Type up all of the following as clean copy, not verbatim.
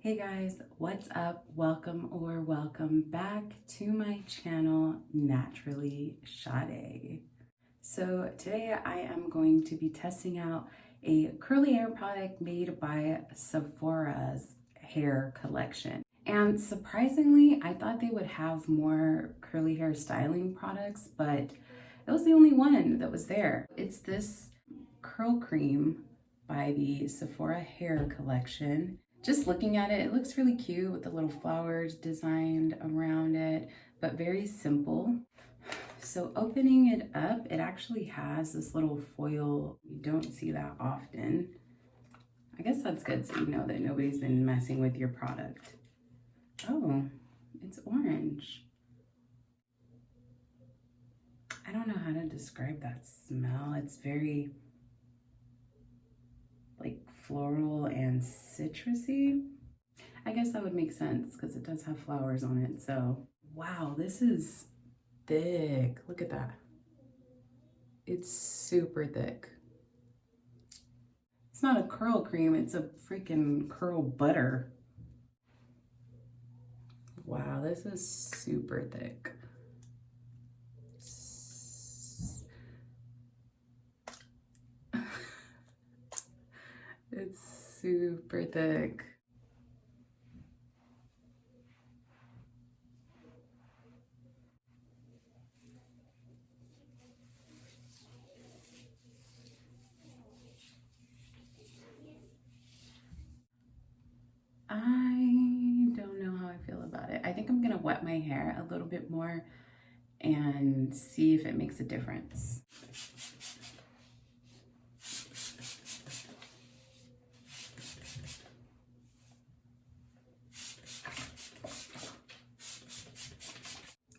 Hey guys, what's up? Welcome back to my channel, Naturally Sade. So today I am going to be testing out a curly hair product made by Sephora's hair collection. And surprisingly, I thought they would have more curly hair styling products, but it was the only one that was there. It's this curl cream by the Sephora Hair collection. Just looking at it, it looks really cute with the little flowers designed around it, but very simple. So opening it up, it actually has this little foil. You don't see that often. I guess that's good, so you know that nobody's been messing with your product. Oh, it's orange. I don't know how to describe that smell. It's very like floral and citrusy. I guess that would make sense because it does have flowers on it. So, wow, this is thick. Look at that. It's super thick. It's not a curl cream, it's a freaking curl butter. Wow, this is super thick. It's super thick. I don't know how I feel about it. I think I'm gonna wet my hair a little bit more and see if it makes a difference.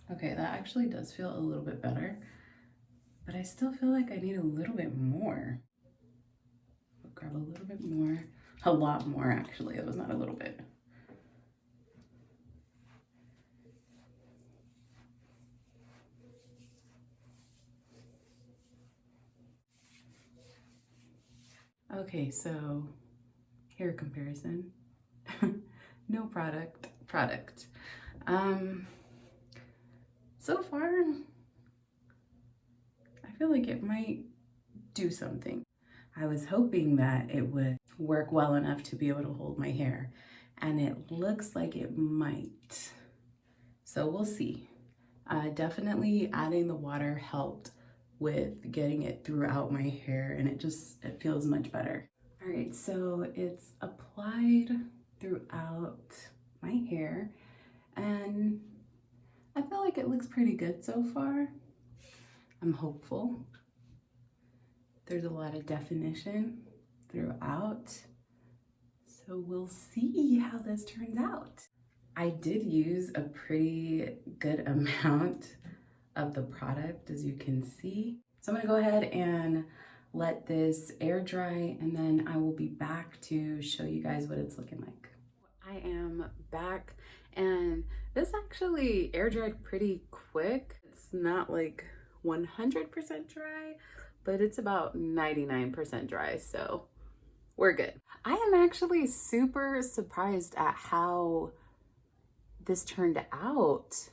Okay, that actually does feel a little bit better, but I still feel like I need a little bit more. I'll grab a little bit more, a lot more actually. It was not a little bit. Okay, so hair comparison. No product. So far, I feel like it might do something. I was hoping that it would work well enough to be able to hold my hair, and it looks like it might. So we'll see. Definitely adding the water helped with getting it throughout my hair, and it feels much better. All right, so it's applied throughout my hair, and I feel like it looks pretty good so far. I'm hopeful. There's a lot of definition throughout, so we'll see how this turns out. I did use a pretty good amount of the product, as you can see. So I'm gonna go ahead and let this air dry, and then I will be back to show you guys what it's looking like. I am back, and this actually air dried pretty quick. It's not like 100% dry, but it's about 99% dry, so we're good. I am actually super surprised at how this turned out.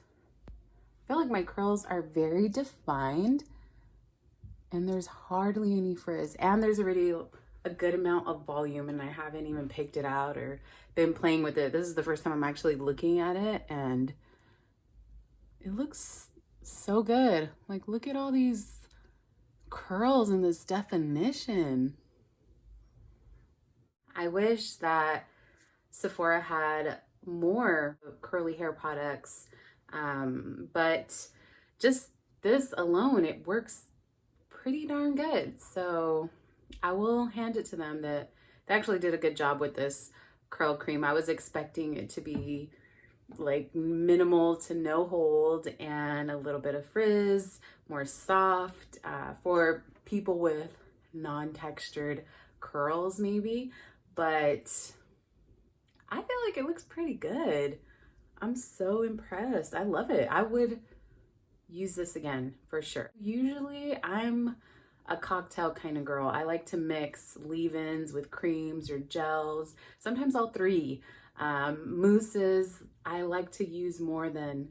I feel like my curls are very defined, and there's hardly any frizz, and there's already a good amount of volume, and I haven't even picked it out or been playing with it. This is the first time I'm actually looking at it, and it looks so good. Like, look at all these curls and this definition. I wish that Sephora had more curly hair products, but just this alone, it works pretty darn good. So I will hand it to them that they actually did a good job with this curl cream. I was expecting it to be like minimal to no hold and a little bit of frizz, more soft, for people with non-textured curls maybe, but I feel like it looks pretty good. I'm so impressed. I love it. I would use this again for sure. Usually I'm a cocktail kind of girl. I like to mix leave-ins with creams or gels, sometimes all three. Mousses, I like to use more than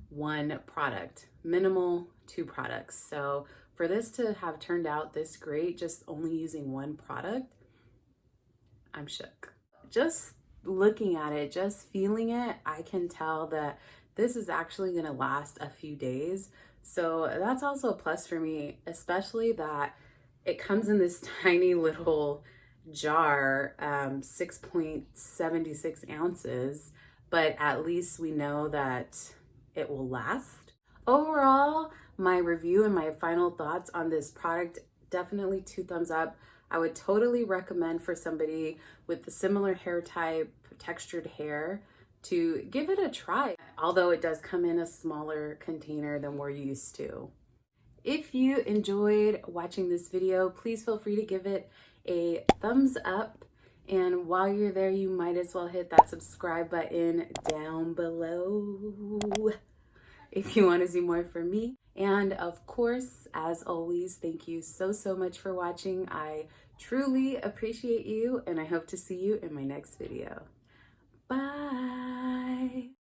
one product, minimal 2 products. So for this to have turned out this great, just only using one product, I'm shook. Just looking at it, just feeling it, I can tell that this is actually gonna last a few days. So that's also a plus for me, especially that it comes in this tiny little jar, 6.76 ounces, but at least we know that it will last. Overall, my review and my final thoughts on this product, definitely 2 thumbs up. I would totally recommend for somebody with a similar hair type, textured hair, to give it a try, although it does come in a smaller container than we're used to. If you enjoyed watching this video, please feel free to give it a thumbs up. And while you're there, you might as well hit that subscribe button down below if you want to see more from me. And of course, as always, thank you so much for watching. I truly appreciate you, and I hope to see you in my next video. Bye.